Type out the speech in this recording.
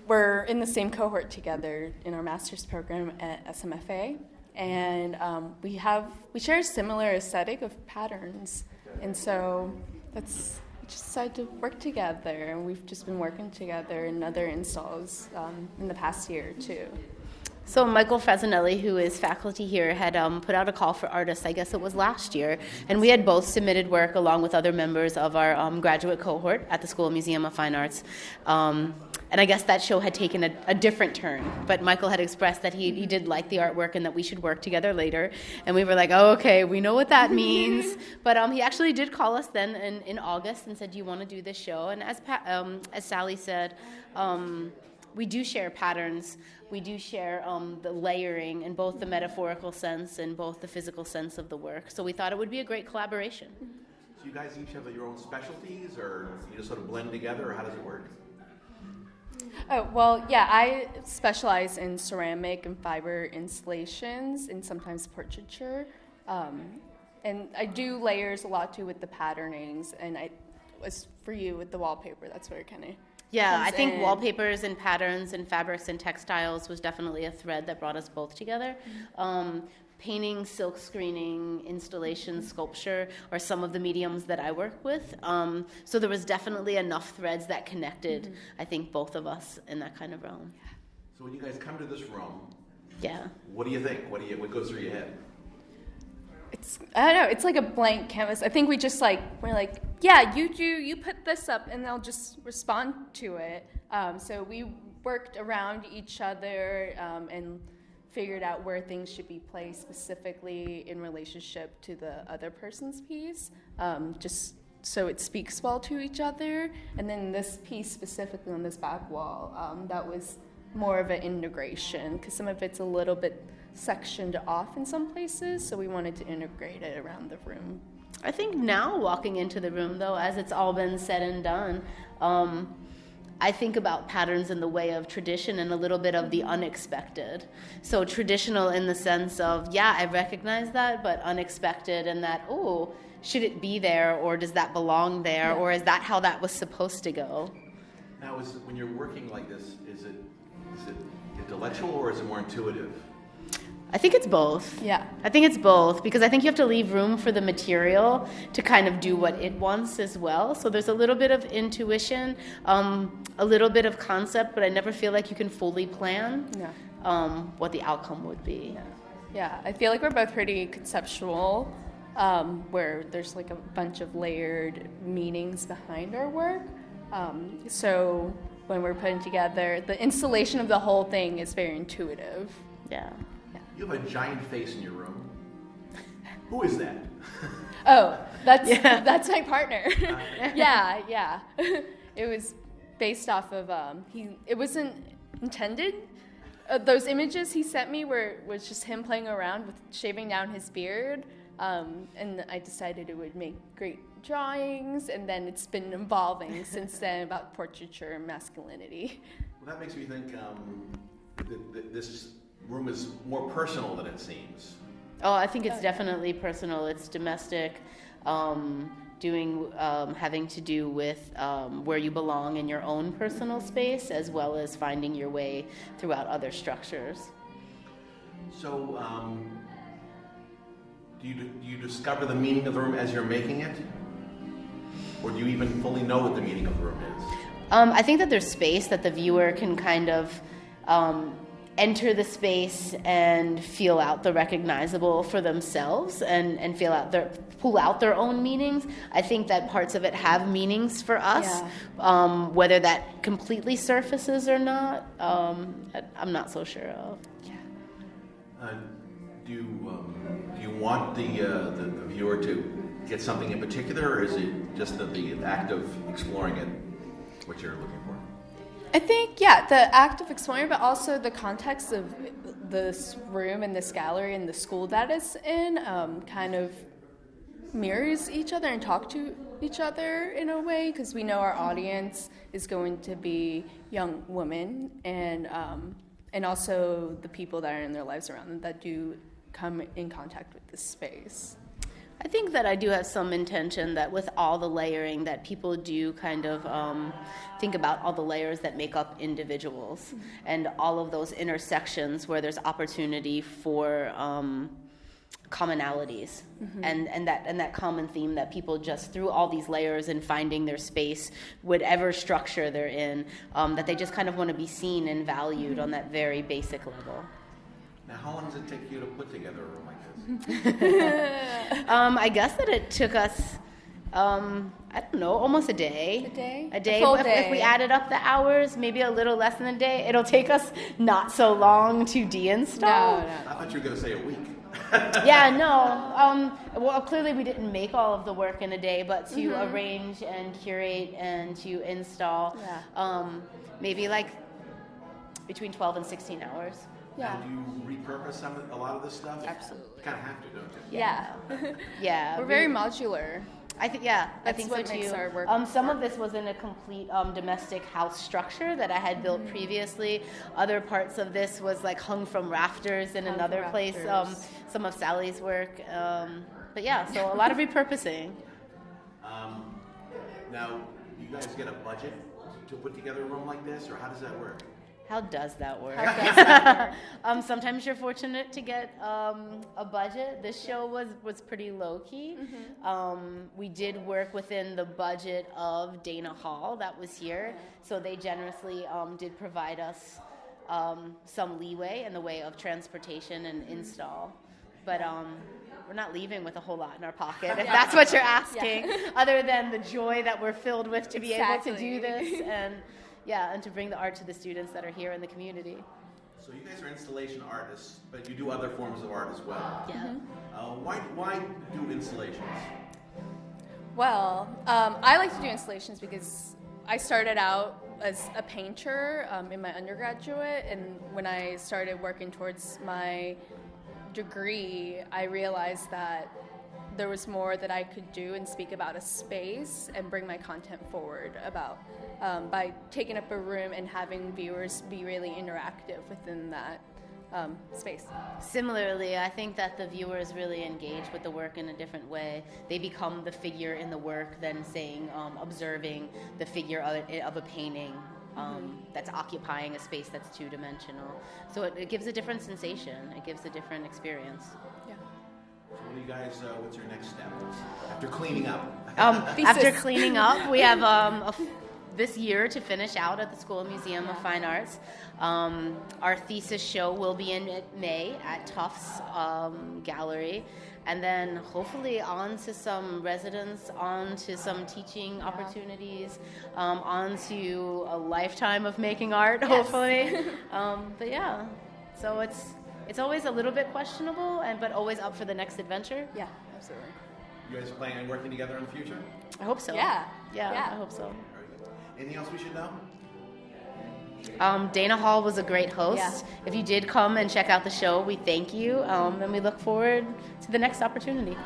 we're in the same cohort together in our master's program at SMFA, and we share a similar aesthetic of patterns, and so we just decided to work together, and we've just been working together in other installs in the past year or two. So Michael Fasanelli, who is faculty here, had put out a call for artists, I guess it was last year, and we had both submitted work along with other members of our graduate cohort at the School Museum of Fine Arts. And I guess that show had taken a different turn, but Michael had expressed that he did like the artwork and that we should work together later. And we were like, oh, okay, we know what that means. But he actually did call us then in August and said, do you want to do this show? And as Sally said, we do share patterns. We do share the layering in both the metaphorical sense and both the physical sense of the work. So we thought it would be a great collaboration. So you guys each have your own specialties, or you just sort of blend together, or how does it work? Oh, well, yeah, I specialize in ceramic and fiber installations and sometimes portraiture. And I do layers a lot too with the patternings, and was for you with the wallpaper, that's where it kind of I think wallpapers and patterns and fabrics and textiles was definitely a thread that brought us both together. Painting, silk screening, installation, sculpture are some of the mediums that I work with. So there was definitely enough threads that connected, I think, both of us in that kind of realm. So when you guys come to this room, yeah, what do you think? What goes through your head? I don't know, it's like a blank canvas. I think we're like, yeah, you put this up and they'll just respond to it. So we worked around each other and figured out where things should be placed specifically in relationship to the other person's piece, just so it speaks well to each other. And then this piece specifically on this back wall, that was more of an integration, because some of it's a little bit sectioned off in some places, so we wanted to integrate it around the room. I think now walking into the room, though, as it's all been said and done, I think about patterns in the way of tradition and a little bit of the unexpected. So traditional in the sense of, yeah, I recognize that, but unexpected in that, oh, should it be there, or does that belong there, or is that how that was supposed to go? Now, when you're working like this, is it intellectual or is it more intuitive? I think it's both. Yeah. I think it's both, because I think you have to leave room for the material to kind of do what it wants as well. So there's a little bit of intuition, a little bit of concept, but I never feel like you can fully plan what the outcome would be. Yeah, I feel like we're both pretty conceptual, where there's like a bunch of layered meanings behind our work. So when we're putting together, the installation of the whole thing is very intuitive. Yeah. You have a giant face in your room. Who is that? Oh, that's my partner. Yeah. It was based off of it wasn't intended. Those images he sent me was just him playing around with shaving down his beard, and I decided it would make great drawings, and then it's been evolving since then about portraiture and masculinity. Well, that makes me think this room is more personal than it seems. Oh, I think it's definitely personal. It's domestic, having to do with where you belong in your own personal space, as well as finding your way throughout other structures. So, do you discover the meaning of the room as you're making it? Or do you even fully know what the meaning of the room is? I think that there's space that the viewer can kind of enter the space and feel out the recognizable for themselves and pull out their own meanings. I think that parts of it have meanings for us, whether that completely surfaces or not, I'm not sure of. Do you want the viewer to get something in particular, or is it just the act of exploring it what you're looking for? I think, the act of exploring, but also the context of this room and this gallery and the school that it's in kind of mirrors each other and talk to each other in a way, because we know our audience is going to be young women and also the people that are in their lives around them that do come in contact with this space. I think that I do have some intention that with all the layering that people do kind of think about all the layers that make up individuals and all of those intersections where there's opportunity for commonalities and that common theme that people just through all these layers and finding their space, whatever structure they're in, that they just kind of want to be seen and valued on that very basic level. Now, how long does it take you to put together a room like this? I guess that it took us, I don't know, almost a day. A day? A full day. If we added up the hours, maybe a little less than a day. It'll take us not so long to deinstall. No. I thought you were going to say a week. Yeah, no. Well, clearly we didn't make all of the work in a day, but to arrange and curate and to install, maybe like between 12 and 16 hours. Yeah. And do you repurpose a lot of this stuff? Absolutely. You kind of have to, don't you? Yeah. Yeah. We're very modular. I think That's so what too. makes our work some of this was in a complete domestic house structure that I had built previously. Other parts of this was like hung from rafters in another place. Some of Sally's work. But yeah, so a lot of repurposing. Now, you guys get a budget to put together a room like this, or how does that work? How does that work? Sometimes you're fortunate to get a budget. This show was pretty low key. We did work within the budget of Dana Hall that was here, so they generously did provide us some leeway in the way of transportation and install. But we're not leaving with a whole lot in our pocket, if that's what you're asking, other than the joy that we're filled with to be able to do this and to bring the art to the students that are here in the community. So you guys are installation artists, but you do other forms of art as well. Yeah. Why do installations? Well, I like to do installations because I started out as a painter in my undergraduate, and when I started working towards my degree, I realized that there was more that I could do and speak about a space and bring my content forward about by taking up a room and having viewers be really interactive within that space. Similarly, I think that the viewers really engage with the work in a different way. They become the figure in the work than saying, observing the figure of a painting that's occupying a space that's two-dimensional. So it gives a different sensation. It gives a different experience. Yeah. So what do you guys, what's your next step after cleaning up? After cleaning up, we have this year to finish out at the School Museum of Fine Arts. Our thesis show will be in May at Tufts Gallery, and then hopefully on to some residence, on to some teaching opportunities, on to a lifetime of making art, hopefully. But yeah, so it's always a little bit questionable, but always up for the next adventure. Yeah, absolutely. You guys planning on working together in the future? I hope so. Yeah. I hope so. Very good. Anything else we should know? Dana Hall was a great host. Yeah. If you did come and check out the show, we thank you, and we look forward to the next opportunity.